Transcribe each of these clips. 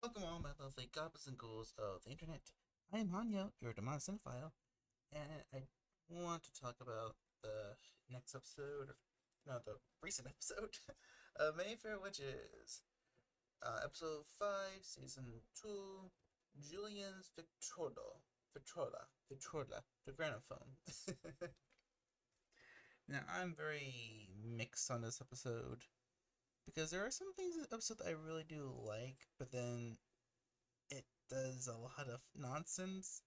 Welcome all my lovely goblins and ghouls of the internet. I am Hanyo, your demonic cinephile, and I want to talk about the next episode, no, the recent episode of Mayfair, which is episode 5, season 2, Julien's Victrola, the gramophone. Now, I'm very mixed on this episode because there are some things in the episode that I really do like, but then it does a lot of nonsense.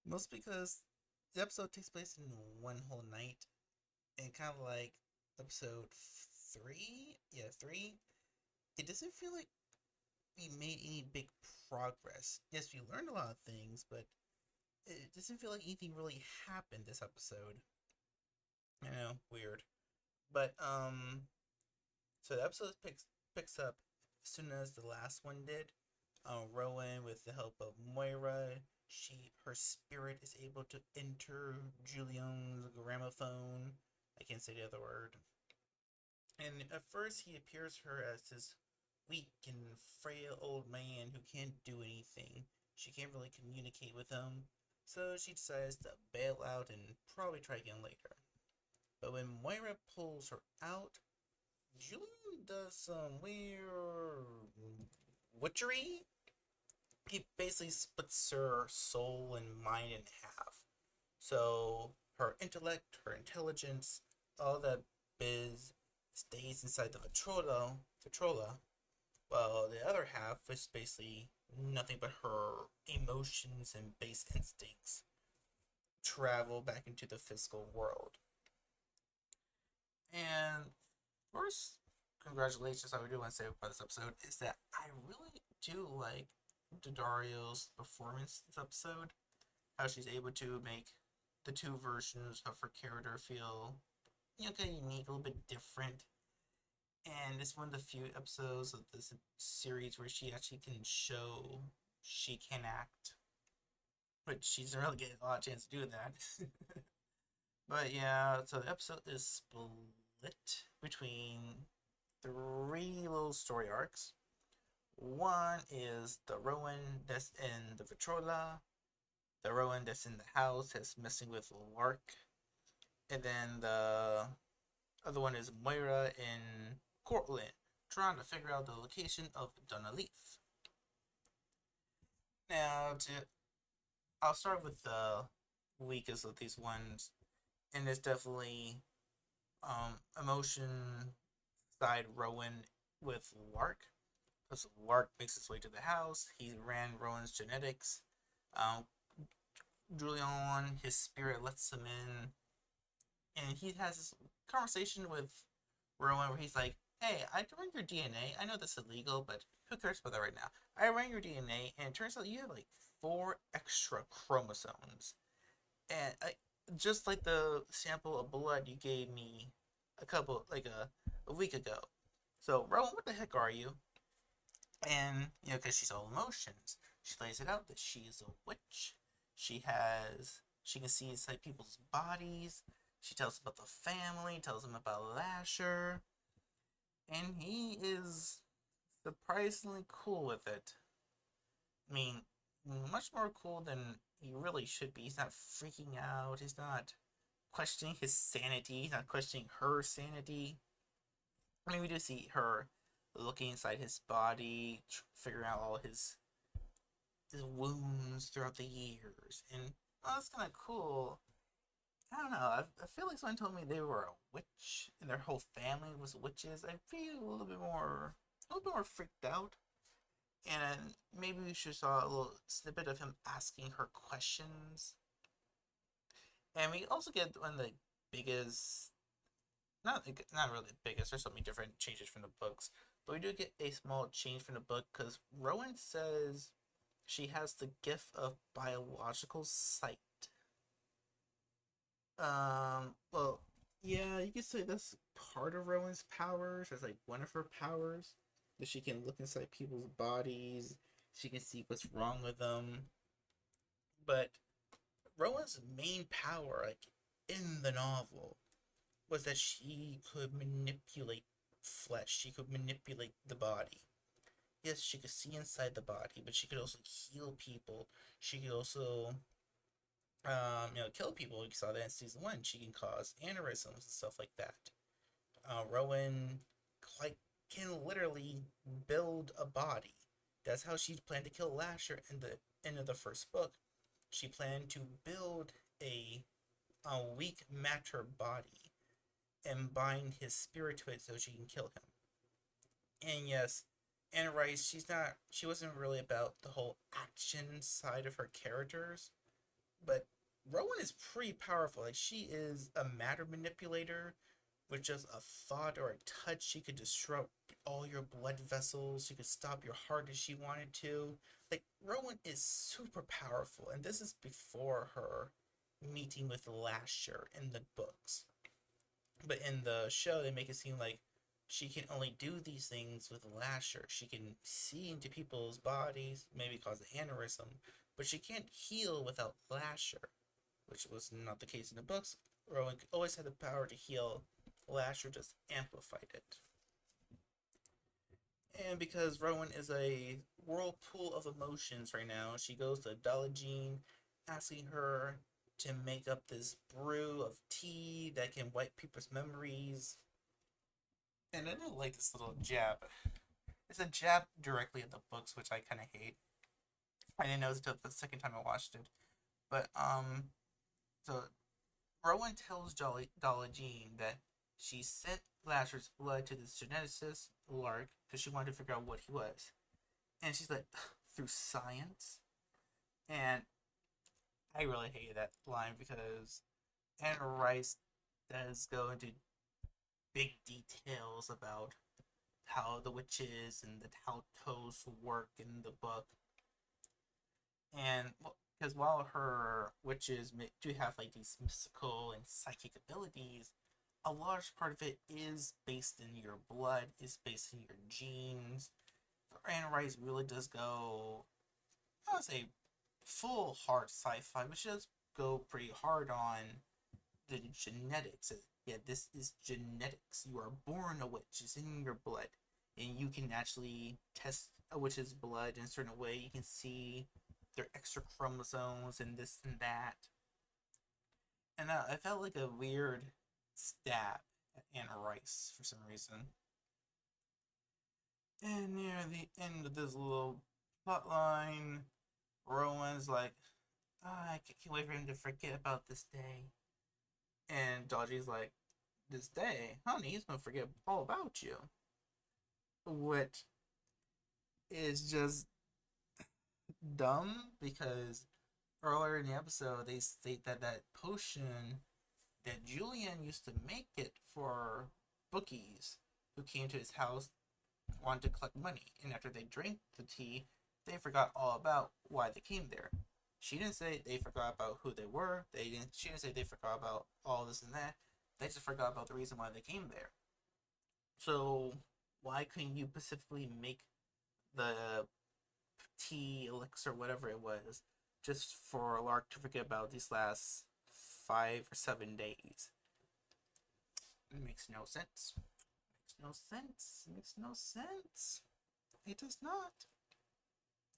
Mostly because the episode takes place in one whole night, and kind of like episode three, yeah, three. It doesn't feel like we made any big progress. Yes, we learned a lot of things, but it doesn't feel like anything really happened this episode. You know, weird. But so the episode picks up as soon as the last one did. Rowan, with the help of Moira, her spirit is able to enter Julien's gramophone. I can't say the other word. And at first, he appears to her as this weak and frail old man who can't do anything. She can't really communicate with him, so she decides to bail out and probably try again later. But when Moira pulls her out, Julien does some weird witchery. He basically splits her soul and mind in half. So her intellect, her intelligence, all that biz stays inside the Victrola, while the other half is basically nothing but her emotions and base instincts travel back into the physical world. And first, congratulations, I do want to say about this episode is that I really do like Daddario's performance this episode. How she's able to make the two versions of her character feel, kind of unique, a little bit different. And it's one of the few episodes of this series where she actually can show she can act, but she doesn't really get a lot of chance to do that. But yeah, so the episode is split between three little story arcs. One is the Rowan that's in the Victrola, the Rowan that's in the house that's messing with Lark, and then the other one is Moira in Cortland, trying to figure out the location of Donna Leaf. Now, I'll start with the weakest of these ones, and it's definitely emotion side Rowan with Lark. Because Lark makes his way to the house, he ran Rowan's genetics. Um, Julien, his spirit lets him in, and he has this conversation with Rowan where he's like, "Hey, I ran your DNA. I know that's illegal, but who cares about that right now? I ran your DNA, and it turns out you have like 4 extra chromosomes, and just like the sample of blood you gave me a week ago. So, Rowan, what the heck are you?" And because she's all emotions, she lays it out that she is a witch. She can see inside people's bodies. She tells about the family, tells them about Lasher, and he is surprisingly cool with it. I mean, much more cool than he really should be. He's not freaking out. He's not questioning his sanity. He's not questioning her sanity. I mean, we do see her looking inside his body, figuring out all his wounds throughout the years, and that's kind of cool. I don't know. I feel like someone told me they were a witch and their whole family was witches. I feel a little bit more freaked out. And maybe we should saw a little snippet of him asking her questions. And we also get one of the biggest, not really the biggest. There's so many different changes from the books, but we do get a small change from the book because Rowan says she has the gift of biological sight. Well, yeah, you could say that's part of Rowan's powers. That's like one of her powers. That she can look inside people's bodies. She can see what's wrong with them. But Rowan's main power, like in the novel, was that she could manipulate flesh. She could manipulate the body. yes, she could see inside the body, but she could also heal people. She could also, kill people. You saw that in season one. She can cause aneurysms and stuff like that. Rowan, like, can literally build a body. That's how she planned to kill Lasher in the end of the first book. She planned to build a weak matter body and bind his spirit to it so she can kill him. And yes, Anne Rice, she wasn't really about the whole action side of her characters, but Rowan is pretty powerful. Like, she is a matter manipulator with just a thought or a touch. She could disrupt all your blood vessels. She could stop your heart if she wanted to. Like, Rowan is super powerful, and this is before her meeting with Lasher in the books. But in the show, they make it seem like she can only do these things with Lasher. She can see into people's bodies, maybe cause an aneurysm, but she can't heal without Lasher, which was not the case in the books. Rowan always had the power to heal. Lasher just amplified it. And because Rowan is a whirlpool of emotions right now, she goes to Dolly Jean, asking her to make up this brew of tea that can wipe people's memories. And I don't like this little jab. It's a jab directly at the books, which I kind of hate. I didn't know this until the second time I watched it. But, so Rowan tells Dolly Jean that she sent Lasher's blood to this geneticist, Lark, because she wanted to figure out what he was. And she's like, through science? And I really hate that line because Anne Rice does go into big details about how the witches and how toes work in the book. And because while her witches do have like these mystical and psychic abilities, a large part of it is based in your blood, is based in your genes. Anne Rice really does go, I would say, full hard sci-fi, but she does go pretty hard on the genetics. Yeah, this is genetics. You are born a witch. It's in your blood. And you can actually test a witch's blood in a certain way. You can see their extra chromosomes and this and that. And I felt like a weird stab at Anne Rice for some reason. And near the end of this little plotline, Rowan's like, I can't wait for him to forget about this day. And Dodgy's like, this day? Honey, he's gonna forget all about you. Which is just dumb because earlier in the episode they state that that potion that Julien used to make it for bookies who came to his house wanted to collect money, and after they drank the tea, they forgot all about why they came there. She didn't say they forgot about who they were. She didn't say they forgot about all this and that. They just forgot about the reason why they came there. So why couldn't you specifically make the tea elixir, whatever it was, just for Lark to forget about these last 5 or 7 days? It makes no sense. Makes no sense. Makes no sense. It does not.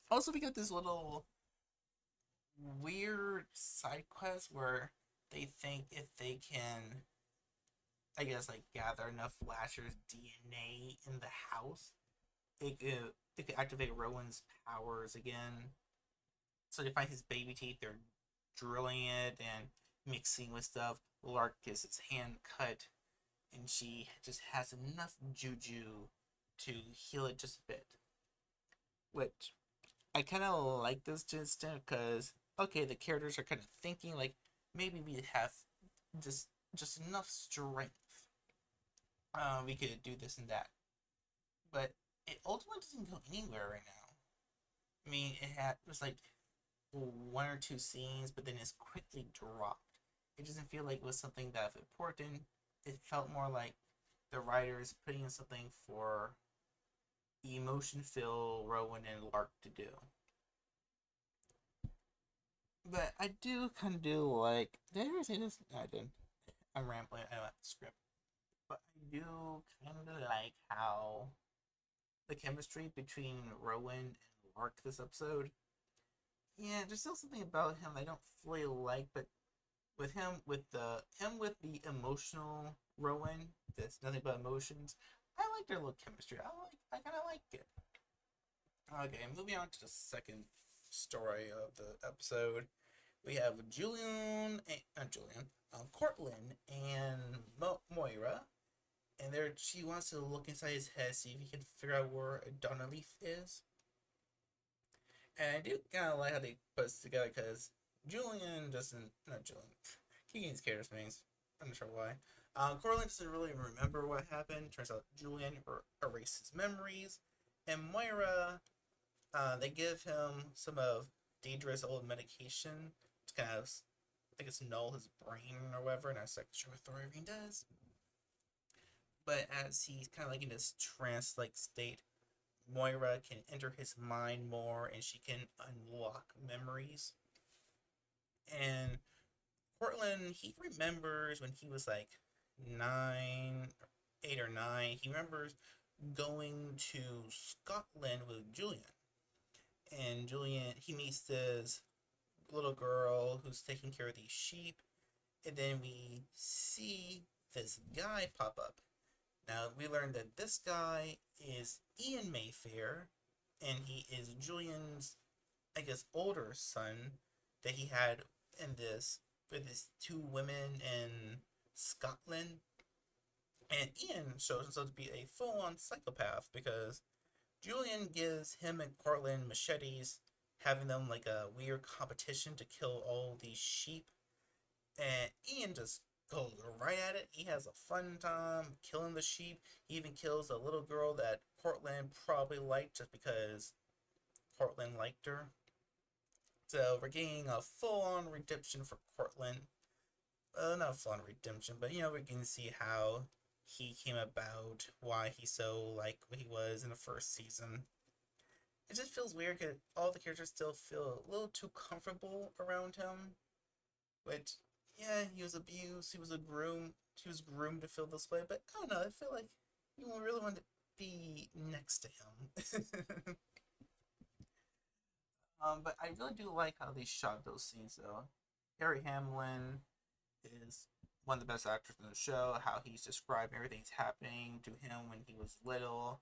Also, we got this little weird side quest where they think if they can, I guess, like gather enough Lasher's DNA in the house, it could activate Rowan's powers again. So they find his baby teeth, they're drilling it and mixing with stuff. Lark gets his hand cut, and she just has enough juju to heal it just a bit. Which I kind of like this to an extent because okay, the characters are kind of thinking like maybe we have just enough strength. We could do this and that, but it ultimately doesn't go anywhere right now. I mean, it was like 1 or 2 scenes, but then it's quickly dropped. It doesn't feel like it was something that important. It felt more like the writers putting in something for emotion fill Rowan and Lark to do. But I do kind of do like. Did I ever say this? No, I didn't. I'm rambling. I like the script. But I do kind of like how the chemistry between Rowan and Lark this episode. Yeah, there's still something about him I don't fully like, but with the emotional Rowan, that's nothing but emotions. I like their little chemistry. I kind of like it. Okay, moving on to the second story of the episode. We have Cortland and Moira, and there she wants to look inside his head, see if he can figure out where a Donna Leaf is. And I do kind of like how they put this together because Julien doesn't, not Julien, Keegan's character names. I'm not sure why. Cortland doesn't really remember what happened. Turns out Julien erased his memories, and Moira, they give him some of Deidre's old medication to kind of, I guess, null his brain or whatever, and that's like sure what Thorazine does. But as he's kind of like in this trance-like state, Moira can enter his mind more, and she can unlock memories. And Cortland, he remembers when he was like 8 or 9. He remembers going to Scotland with Julien. And Julien, he meets this little girl who's taking care of these sheep. And then we see this guy pop up. Now, we learned that this guy is Ian Mayfair, and he is Julien's, I guess, older son that he had in this with his 2 women in Scotland. And Ian shows himself to be a full-on psychopath because Julien gives him and Cortland machetes, having them like a weird competition to kill all these sheep. And Ian just goes right at it. He has a fun time killing the sheep. He even kills a little girl that Cortland probably liked just because Cortland liked her. So we're getting a full-on redemption for Cortland. Not full-on redemption, but we can see how he came about, why he's so like what he was in the first season. It just feels weird because all the characters still feel a little too comfortable around him. But yeah, he was abused. He was groomed to feel this way. But I don't know. I feel like you really want to be next to him. But I really do like how they shot those scenes, though. Harry Hamlin is one of the best actors in the show. How he's described everything's happening to him when he was little.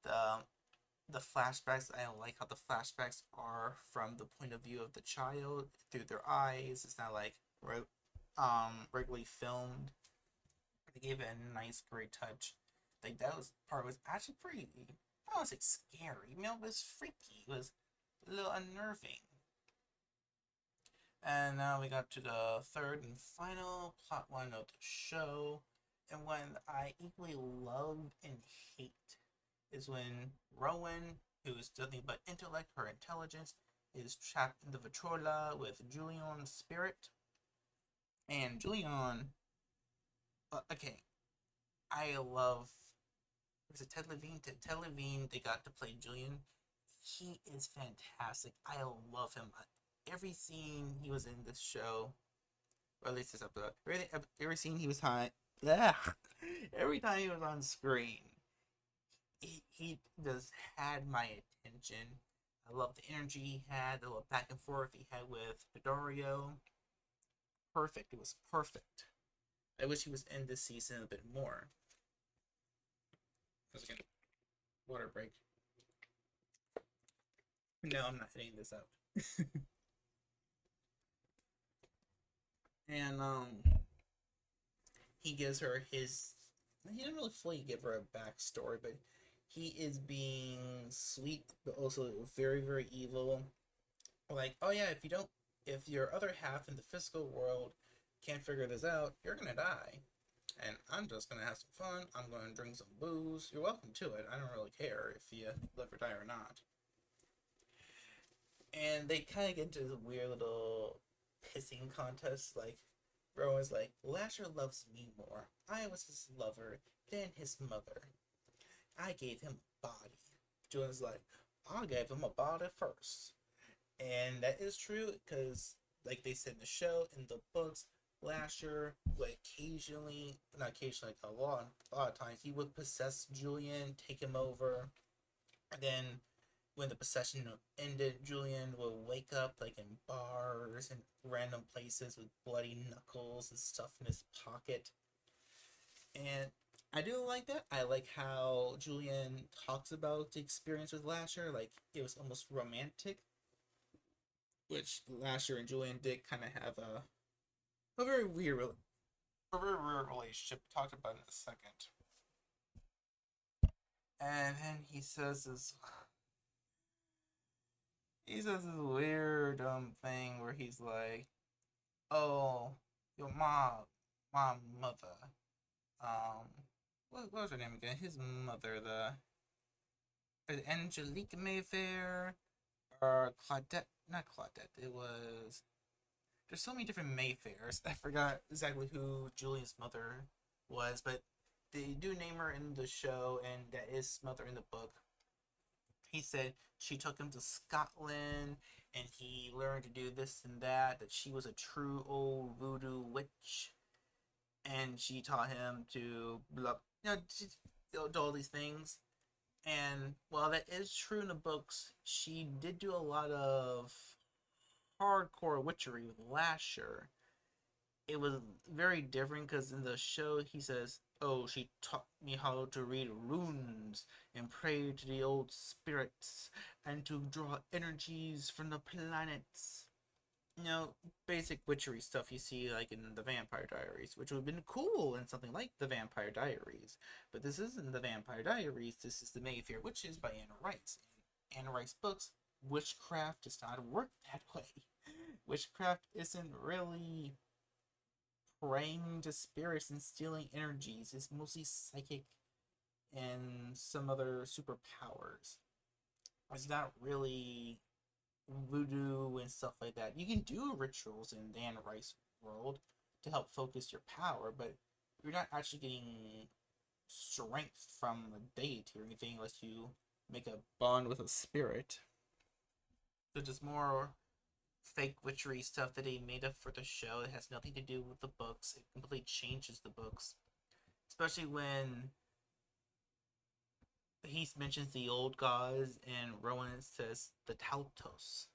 The flashbacks, I like how the flashbacks are from the point of view of the child through their eyes. It's not like regularly filmed. They gave it a nice, great touch. Like that part was actually pretty. I don't say scary. It was freaky. It was a little unnerving. And now we got to the third and final plot line of the show. And one I equally love and hate is when Rowan, who is nothing but intellect or intelligence, is trapped in the Victrola with Julien's spirit. And Julien, okay, I love. Was it Ted Levine? Ted Levine, they got to play Julien. He is fantastic. I love him. Every scene he was in this show, or at least this episode, every scene he was high. Every time he was on screen, he just had my attention. I love the energy he had, the little back and forth he had with Dario. Perfect. It was perfect. I wish he was in this season a bit more. Again, water break. No, I'm not editing this out. And he gives her his. He didn't really fully give her a backstory, but he is being sweet, but also very, very evil. Like, oh yeah, if your other half in the physical world can't figure this out, you're gonna die. And I'm just gonna have some fun. I'm gonna drink some booze. You're welcome to it. I don't really care if you live or die or not. And they kind of get into this weird little pissing contest. Like, Rowan's like, Lasher loves me more. I was his lover, then his mother. I gave him a body. Julian's like, I gave him a body first. And that is true because, like they said in the show, in the books, Lasher would occasionally, not occasionally, like a lot of times, he would possess Julien, take him over. Then when the possession ended, Julien will wake up like in bars and random places with bloody knuckles and stuff in his pocket. And I do like that. I like how Julien talks about the experience with Lasher, like it was almost romantic, which Lasher and Julien did kind of have a very weird, a very weird relationship. Talked about in a second. And then he says this weird thing where he's like, "Oh, your mom, my mother, um, what was her name again? His mother, the Angelique Mayfair or Claudette? Not Claudette. It was. There's so many different Mayfairs. I forgot exactly who Julian's mother was, but they do name her in the show, and that is mother in the book. He said she took him to Scotland and he learned to do this and that, that she was a true old voodoo witch, and she taught him to blah, do all these things. And while that is true in the books, she did do a lot of hardcore witchery with Lasher. It was very different because in the show he says, "Oh, she taught me how to read runes and pray to the old spirits and to draw energies from the planets." You know, basic witchery stuff you see like in the Vampire Diaries, which would have been cool in something like the Vampire Diaries. But this isn't the Vampire Diaries. This is the Mayfair Witches by Anne Rice. In Anne Rice books, witchcraft does not work that way. Witchcraft isn't really praying to spirits and stealing energies. It's mostly psychic and some other superpowers. It's not really voodoo and stuff like that. You can do rituals in the Anne Rice world to help focus your power, but you're not actually getting strength from a deity or anything unless you make a bond with a spirit. So just more fake witchery stuff that they made up for the show. It has nothing to do with the books. It completely changes the books, especially when he mentions the old gods and Rowan says the Tautos,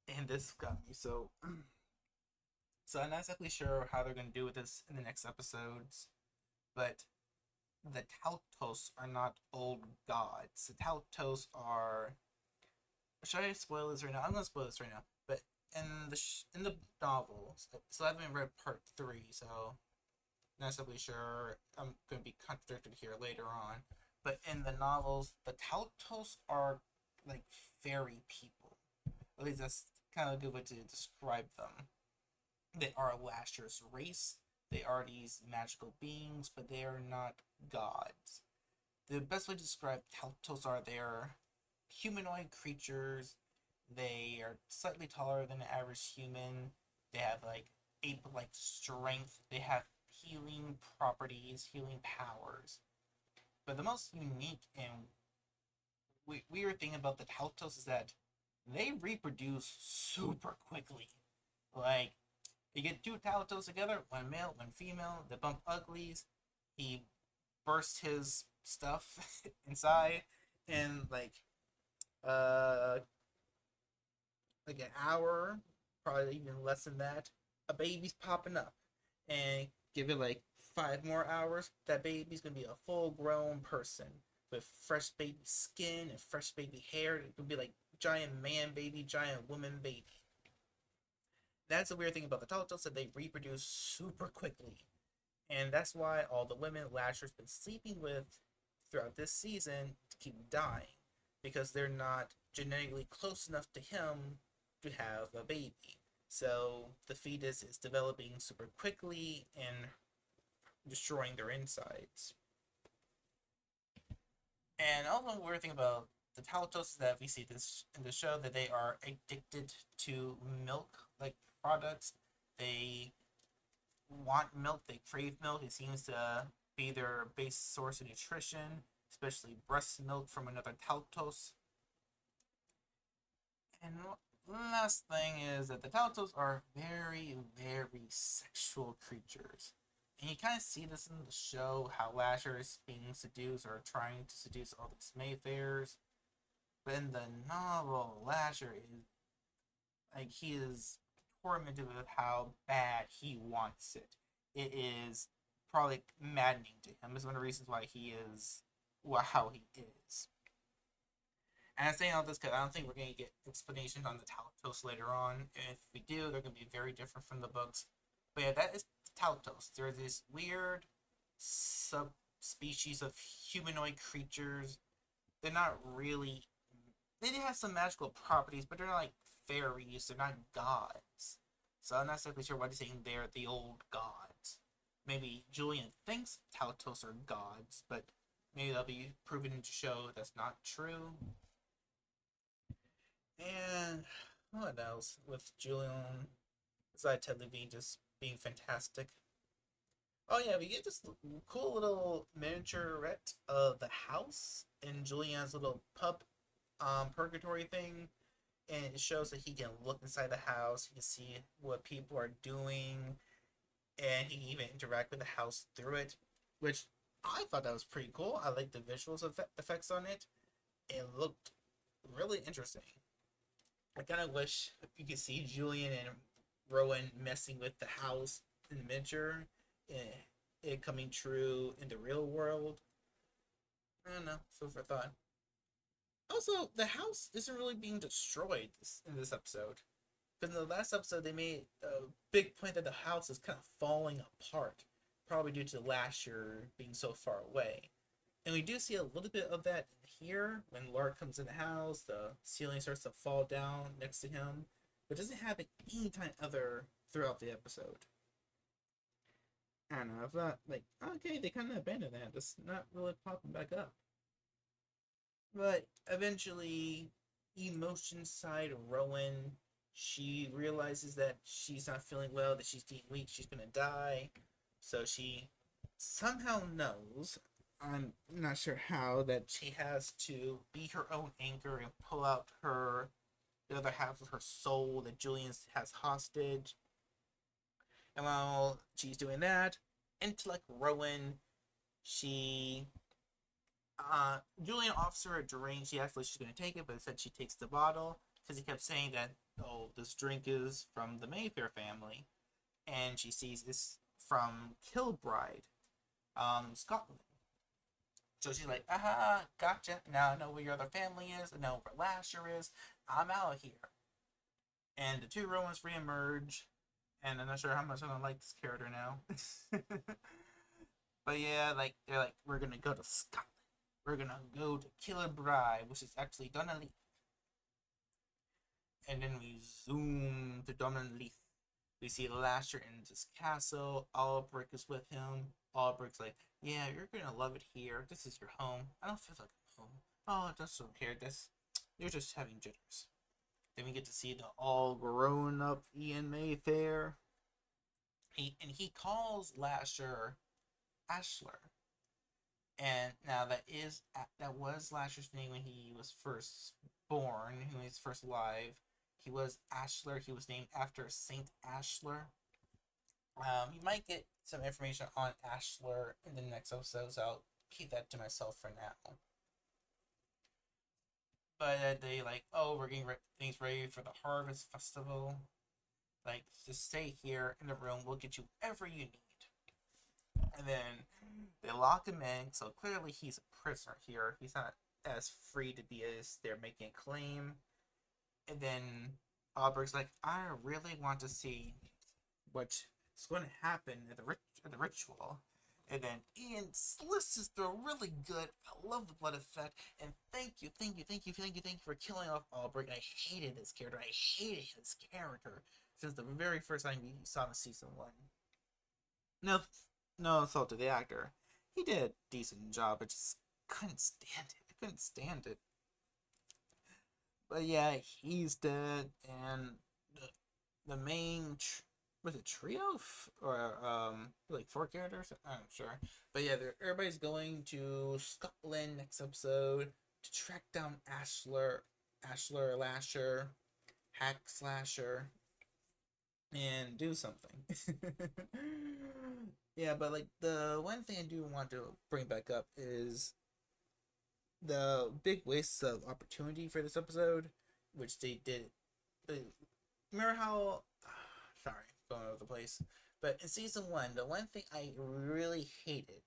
and this got me so I'm not exactly sure how they're going to do with this in the next episodes, but the Tautos are not old gods. The Tautos are. Should I spoil this right now? I'm going to spoil this right now. But in the novels, so I haven't read part 3, so not exactly sure. I'm going to be contradicted here later on. But in the novels, the Tautos are like fairy people. At least that's kind of a good way to describe them. They are Lasher's race. They are these magical beings, but they are not gods. The best way to describe Tautos are they're humanoid creatures. They are slightly taller than an average human. They have like ape-like strength. They have healing properties, healing powers. But the most unique and weird thing about the Tautos is that they reproduce super quickly. Like, you get two Tautos together, one male, one female, they bump uglies. He bursts his stuff inside, and uh like an hour, probably even less than that, a baby's popping up. And give it like 5 more hours, that baby's gonna be a full grown person with fresh baby skin and fresh baby hair. It could be like giant man baby, giant woman baby. That's the weird thing about the Telltales, that they reproduce super quickly. And that's why all the women Lasher's been sleeping with throughout this season keep dying. Because they're not genetically close enough to him to have a baby. So the fetus is developing super quickly and destroying their insides. And also, weird thing about the Talatos is that we see this in the show that they are addicted to milk like products. They want milk, they crave milk. It seems to be their base source of nutrition, especially breast milk from another Talatos. And last thing is that the Talatos are very, very sexual creatures. And you kind of see this in the show, how Lasher is being seduced or trying to seduce all these Mayfairs. But in the novel, Lasher is like he is tormented with how bad he wants it. It is probably maddening to him. It's one of the reasons why he is how he is. And I'm saying all this because I don't think we're going to get explanations on the Talos later on. If we do, they're going to be very different from the books. But yeah, that is Talos. They're this weird subspecies of humanoid creatures. They're not really. They do have some magical properties, but they're not like fairies. They're not gods. So I'm not exactly sure why they're saying they're the old gods. Maybe Julien thinks Talos are gods, but maybe they'll be proven to show that's not true. And what else with Julien? Besides Ted Levine just being fantastic. Oh yeah, we get this cool little miniaturette of the house in Julien's little pub purgatory thing. And it shows that he can look inside the house, he can see what people are doing, and he can even interact with the house through it, which I thought that was pretty cool. I like the visuals effects on it. It looked really interesting. I kind of wish you could see Julien and Rowan messing with the house in the miniature, it coming true in the real world. I don't know, food for thought. Also, the house isn't really being destroyed in this episode. Because in the last episode, they made a big point that the house is kind of falling apart, probably due to Lasher being so far away. And we do see a little bit of that here when Laura comes in the house. The ceiling starts to fall down next to him, but doesn't happen any time other throughout the episode. I don't know. I thought like, okay, they kind of abandoned that. It's not really popping back up. But eventually, emotion side Rowan, she realizes that she's not feeling well, that she's getting weak, she's gonna die. So she somehow knows, I'm not sure how, that she has to be her own anchor and pull out the other half of her soul that Julien has hostage. And while she's doing that, intellect Rowan, she Julien offers her a drink. She asked if she's going to take it, but said she takes the bottle because he kept saying that, oh, this drink is from the Mayfair family, and she sees it's from Kilbride, Scotland. So she's like, aha, gotcha. Now I know where your other family is. I know where Lasher is. I'm out of here. And the two Rowans reemerge, and I'm not sure how much I'm gonna like this character now. But yeah, like they're like, we're gonna go to Scotland. We're gonna go to Kilbride, which is actually Dunleith. And then we zoom to Dunleith. We see Lasher in his castle. Albrecht is with him. Albrecht's like, yeah, you're gonna love it here. This is your home. I don't feel like I'm home. Oh, I just don't care. You're just having jitters. Then we get to see the all grown up Ian Mayfair. He calls Lasher Ashler. And now that was Lasher's name when he was first born, when he was first alive. He was Ashler. He was named after Saint Ashler. You might get some information on Ashler in the next episode, so I'll keep that to myself for now. But they like, oh, we're getting things ready for the Harvest Festival. Like, just stay here in the room. We'll get you whatever you need. And then they lock him in, so clearly he's a prisoner here. He's not as free to be as they're making a claim. And then Albrecht's like, I really want to see what's going to happen at the ritual. And then Ian slits his throat really good. I love the blood effect. And thank you for killing off Albrecht. I hated this character. I hated his character since the very first time we saw him in season 1. No insult to the actor. He did a decent job. I just couldn't stand it. I couldn't stand it. But yeah, he's dead, and the main was it trio or like 4 characters? I'm not sure. But yeah, everybody's going to Scotland next episode to track down Lasher, Hack Slasher, and do something. Yeah, but like the one thing I do want to bring back up is The big waste of opportunity for this episode, which they did. Remember how? Sorry, going over the place. But in season one, the one thing I really hated,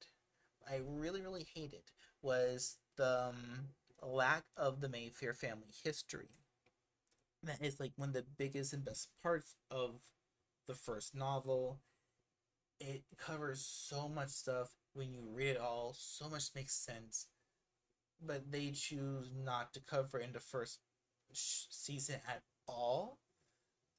really hated, was the lack of the Mayfair family history. That is like one of the biggest and best parts of the first novel. It covers so much stuff. When you read it all, so much makes sense, but they choose not to cover in the first season at all.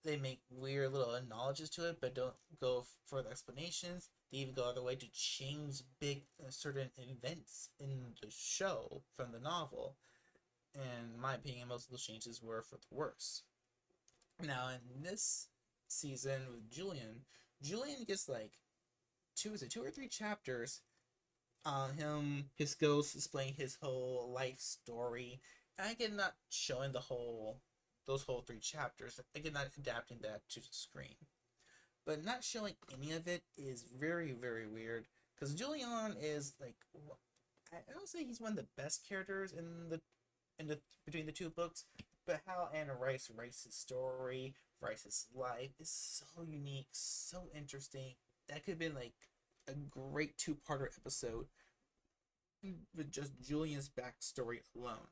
They make weird little acknowledges to it, but don't go further explanations. They even go out of the way to change big certain events in the show from the novel. And in my opinion, most of those changes were for the worse. Now in this season with Julien gets like two or three chapters on his ghost explaining his whole life story. And again, not showing those whole three chapters. Again, not adapting that to the screen. But not showing any of it is very, very weird. Because Julien is like, I don't say he's one of the best characters in the between the two books, but how Anna Rice writes his story, writes his life is so unique, so interesting. That could have been like a great two-parter episode with just Julien's backstory alone.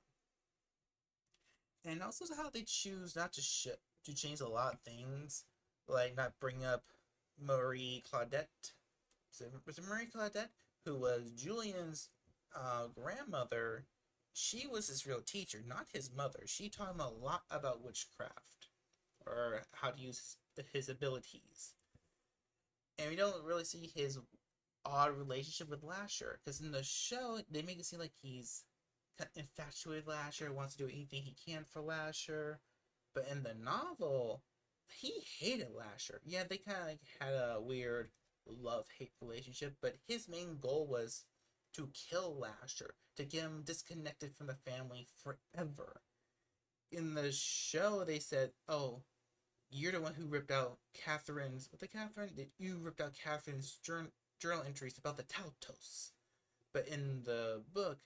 And also how they choose not to change a lot of things, like not bring up Marie Claudette. Was it Marie Claudette, who was Julien's grandmother? She was his real teacher, not his mother. She taught him a lot about witchcraft or how to use his abilities. And we don't really see his odd relationship with Lasher, because in the show they make it seem like he's infatuated with Lasher, wants to do anything he can for Lasher, but in the novel he hated Lasher. Yeah, they kind of like had a weird love-hate relationship, but his main goal was to kill Lasher, to get him disconnected from the family forever. In the show they said, oh, you're the one who ripped out Catherine's. What the Catherine? You ripped out Catherine's journal entries about the Taltos. But in the book,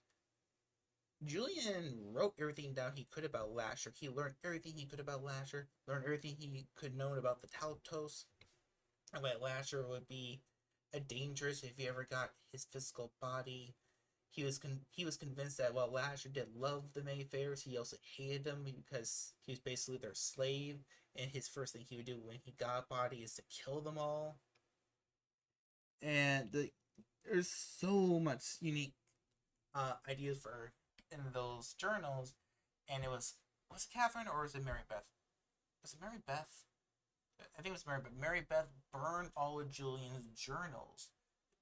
Julien wrote everything down he could about Lasher. He learned everything he could about Lasher, learned everything he could know about the Taltos, and that Lasher would be a dangerous if he ever got his physical body. He was convinced that while Lasher did love the Mayfairs, he also hated them because he was basically their slave, and his first thing he would do when he got a body is to kill them all. And there's so much unique ideas for in those journals, and it was it Catherine or was it Mary Beth? Was it Mary Beth? I think it was Mary Beth. Mary Beth burned all of Julien's journals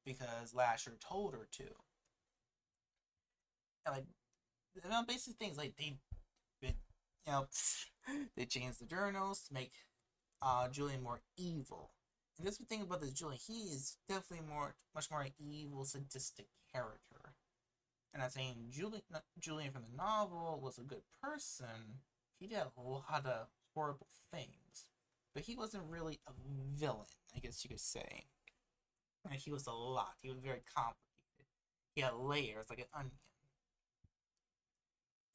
because Lasher told her to. And like, you know, basic things like you know, they changed the journals to make Julien more evil. And that's the thing about this Julien. He is definitely much more an evil, sadistic character. And I'm saying Julien from the novel was a good person. He did a lot of horrible things, but he wasn't really a villain, I guess you could say. And he was a lot. He was very complicated. He had layers like an onion.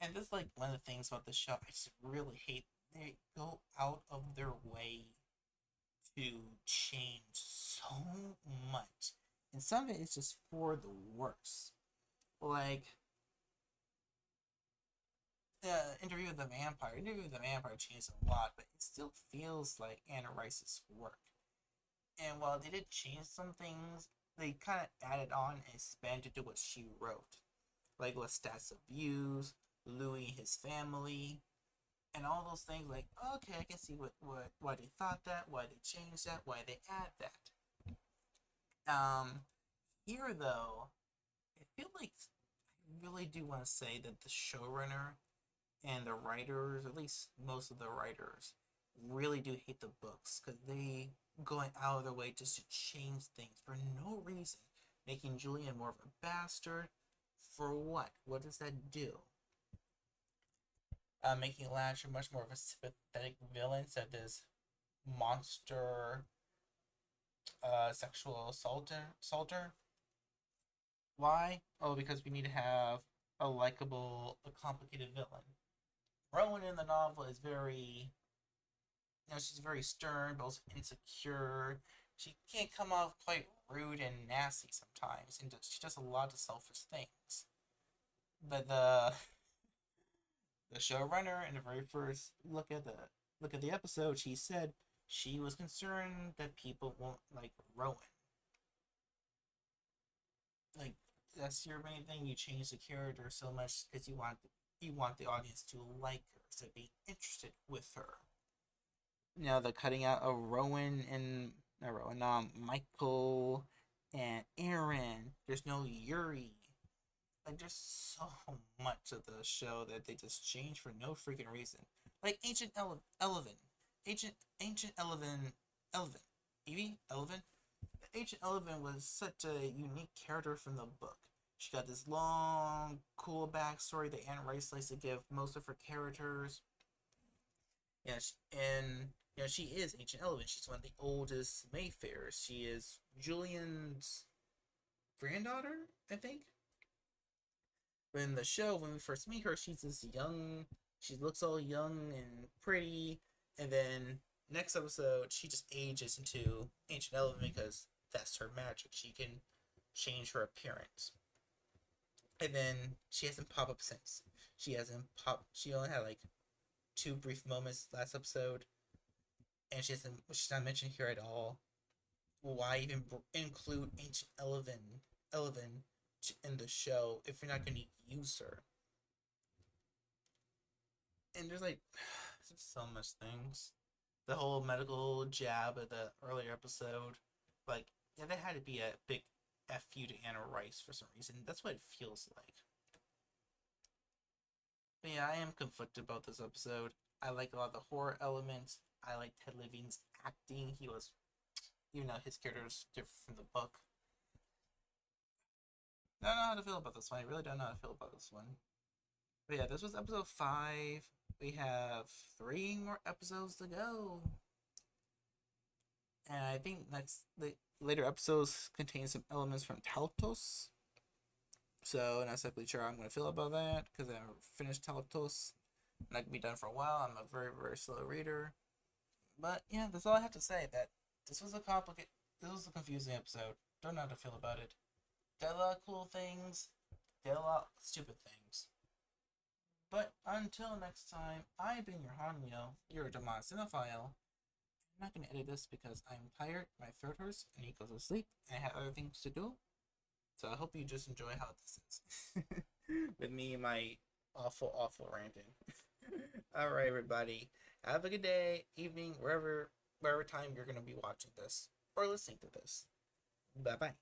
And this is like one of the things about the show I just really hate. They go out of their way to change so much. And some of it is just for the worse. Like the Interview with the Vampire. Interview with the Vampire changed a lot, but it still feels like Anna Rice's work. And while they did change some things, they kind of added on and expanded to what she wrote. Like Lestat's abuse, Louis, his family, and all those things. Like, okay, I can see why they thought that, why they changed that, why they add that. Here though, I feel like I really do want to say that the showrunner and the writers, at least most of the writers, really do hate the books because they going out of their way just to change things for no reason, making Julien more of a bastard. For what? What does that do? Making Lasher much more of a sympathetic villain instead of this monster sexual assaulter. Why? Oh, because we need to have a likable, a complicated villain. Rowan in the novel is very, she's very stern, but also insecure. She can come off quite rude and nasty sometimes, and she does a lot of selfish things. But the showrunner in the very first look at the episode, she said she was concerned that people won't like Rowan. Like that's your main thing. You change the character so much because you want the audience to like her, to be interested with her. The cutting out of Rowan and not Rowan, Michael and Aaron. There's no Yuri. Like there's so much of the show that they just changed for no freaking reason. Like Eleven, Ancient Eleven, Evie Eleven. Ancient Eleven was such a unique character from the book. She got this long, cool backstory that Anne Rice likes to give most of her characters. Yeah, and she is Ancient Eleven. She's one of the oldest Mayfairs. She is Julian's granddaughter, I think. But in the show, when we first meet her, she's this young. She looks all young and pretty, and then next episode, she just ages into Ancient Eleven because that's her magic. She can change her appearance, and then she hasn't popped up since. She hasn't popped. She only had like two brief moments last episode, and she's not mentioned here at all. Why even include Ancient Eleven in the show if you're not going to use her? And there's like so much things. The whole medical jab of the earlier episode, like yeah, that had to be a big F you to Anna Rice for some reason. That's what it feels like. But yeah, I am conflicted about this episode. I like a lot of the horror elements. I like Ted Levine's acting. He was, even though his character was different from the book. I don't know how to feel about this one. I really don't know how to feel about this one. But yeah, this was episode 5. We have 3 more episodes to go. And I think the later episodes contain some elements from Taltos. So, not exactly sure how I'm going to feel about that because I haven't finished Taltos. And I can be done for a while. I'm a very, very slow reader. But yeah, that's all I have to say. That this was a confusing episode. Don't know how to feel about it. Did a lot of cool things. Did a lot of stupid things. But until next time, I've been your Hanyo, your Demon Cinephile. I'm not going to edit this because I'm tired, my throat hurts, I need to go to sleep, and I have other things to do. So I hope you just enjoy how this is. With me and my awful, awful ranting. Alright, everybody. Have a good day, evening, wherever time you're going to be watching this or listening to this. Bye-bye.